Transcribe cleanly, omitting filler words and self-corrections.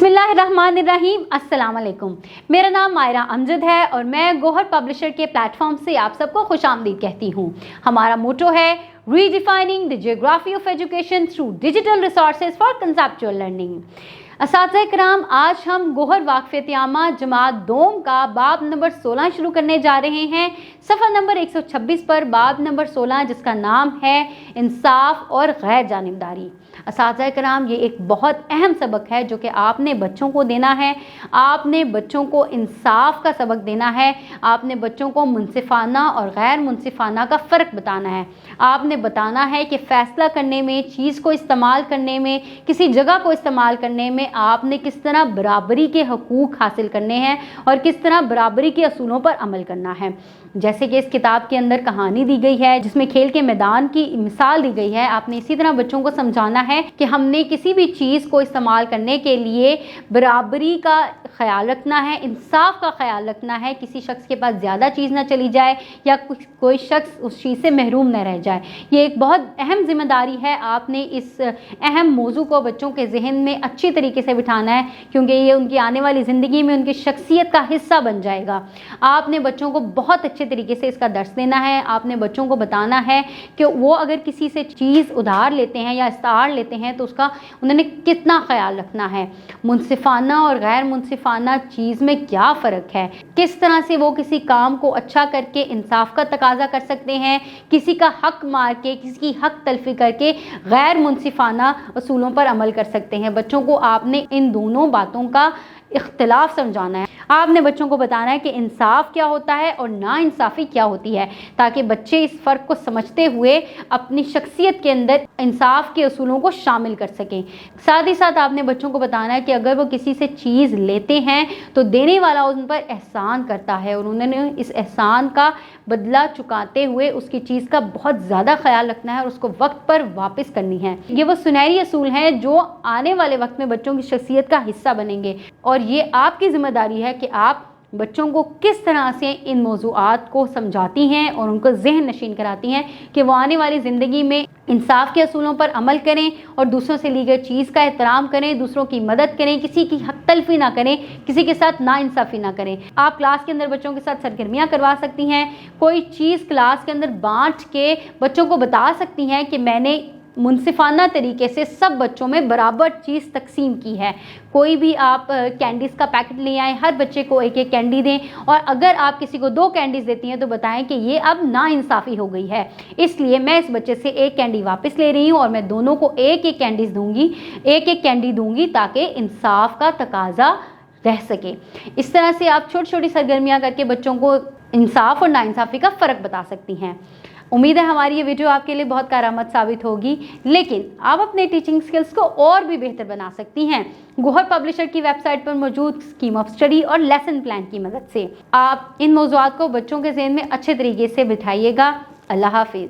बिस्मिल्लाहिर्रहमानिर्रहीम, अस्सलाम वालेकुम। मेरा नाम मायरा अमजद है और मैं गोहर पब्लिशर के प्लेटफॉर्म से आप सबको खुशामदीद कहती हूँ। हमारा मोटो है redefining the geography of education through digital resources for conceptual learning. असातिज़ा किराम, आज हम गोहर वाक़फ़ियत-ए-आमा जमात दोम का बाब नंबर 16 शुरू करने जा रहे हैं। सफ़ा नंबर 126 पर बाब नंबर 16, जिसका नाम है इंसाफ और गैर जानिबदारी। असातिज़ा किराम, ये एक बहुत अहम सबक है जो कि आपने बच्चों को देना है। आपने बच्चों को इंसाफ का सबक देना है। आपने बच्चों को मुनसिफ़ाना और गैर मुनसिफ़ाना का फ़र्क बताना है। आपने बताना है कि फ़ैसला करने में, चीज़ को इस्तेमाल करने में, किसी जगह को इस्तेमाल करने में आपने किस तरह बराबरी के हकूक़ हासिल करने हैं और किस तरह बराबरी के असूलों पर अमल करना है। जैसे कि इस किताब के अंदर कहानी दी गई है जिसमें खेल के मैदान की मिसाल दी गई है, आपने इसी तरह बच्चों को समझाना है कि हमने किसी भी चीज़ को इस्तेमाल करने के लिए बराबरी का ख्याल रखना है, इंसाफ का ख्याल रखना है। किसी शख्स के पास ज़्यादा चीज़ ना चली जाए या कोई शख्स उस चीज़ से महरूम न रह जाए। ये एक बहुत अहम जिम्मेदारी है। आपने इस अहम मौजू को बच्चों के जहन में अच्छी तरीके से बिठाना है, क्योंकि ये उनकी आने वाली ज़िंदगी में उनकी शख्सियत का हिस्सा बन जाएगा। आपने बच्चों को बहुत अच्छे तरीके से इसका दर्स देना है। आपने बच्चों को बताना है कि वो अगर किसी से चीज़ उधार लेते हैं या इस्तार लेते हैं तो उसका उन्होंने कितना ख्याल रखना है। मुनसिफ़ाना और गैर मुनसिफ़ाना चीज़ में क्या फ़र्क है, किस तरह से वो किसी काम को अच्छा करके इंसाफ का तकाजा कर सकते हैं, किसी का हक मार के, किसी की हक तलफ़ी करके गैर मुनसिफ़ाना असूलों पर अमल कर सकते हैं। बच्चों को आपने इन दोनों बातों का इख्तिलाफ समझाना है। आपने बच्चों को बताना है कि इंसाफ क्या होता है और नाइंसाफ़ी क्या होती है, ताकि बच्चे इस फ़र्क को समझते हुए अपनी शख्सियत के अंदर इंसाफ के असूलों को शामिल कर सकें। साथ ही साथ आपने बच्चों को बताना है कि अगर वो किसी से चीज़ लेते हैं तो देने वाला उन पर एहसान करता है और उन्होंने इस एहसान का बदला चुकाते हुए उसकी चीज़ का बहुत ज़्यादा ख्याल रखना है और उसको वक्त पर वापस करनी है। ये वो सुनहरी असूल हैं जो आने वाले वक्त में बच्चों की शख्सियत का हिस्सा बनेंगे और ये आपकी ज़िम्मेदारी है कि आप बच्चों को किस तरह से इन मौज़ूआत को समझाती हैं और उनको ज़हन नशीन कराती हैं कि वो आने वाली ज़िंदगी में इंसाफ के असूलों पर अमल करें और दूसरों से ली गई चीज़ का एहतराम करें, दूसरों की मदद करें, किसी की हक तलफ़ी ना करें, किसी के साथ नाइंसाफ़ी ना करें। आप क्लास के अंदर बच्चों के साथ सरगर्मियाँ करवा सकती हैं। कोई चीज़ क्लास के अंदर बाँट के बच्चों को बता सकती हैं कि मैंने मुनसिफ़ाना तरीके से सब बच्चों में बराबर चीज़ तकसीम की है। कोई भी आप कैंडीज़ का पैकेट ले आएँ, हर बच्चे को एक एक कैंडी दें और अगर आप किसी को 2 कैंडीज़ देती हैं तो बताएं कि ये अब नाइंसाफ़ी हो गई है, इसलिए मैं इस बच्चे से 1 कैंडी वापस ले रही हूँ और मैं दोनों को एक एक कैंडीज़ दूँगी, एक एक कैंडी दूँगी ताकि इंसाफ का तकाज़ा रह सके। इस तरह से आप छोटी छोटी सरगर्मियाँ करके बच्चों को इंसाफ और नाइंसाफ़ी का फ़र्क बता सकती हैं। उम्मीद है हमारी ये वीडियो आपके लिए बहुत कारआमद साबित होगी, लेकिन आप अपने टीचिंग स्किल्स को और भी बेहतर बना सकती हैं गोहर पब्लिशर की वेबसाइट पर मौजूद स्कीम ऑफ स्टडी और लेसन प्लान की मदद से। आप इन मौज़ूआत को बच्चों के ज़हन में अच्छे तरीके से बिठाइएगा। अल्लाह हाफिज़।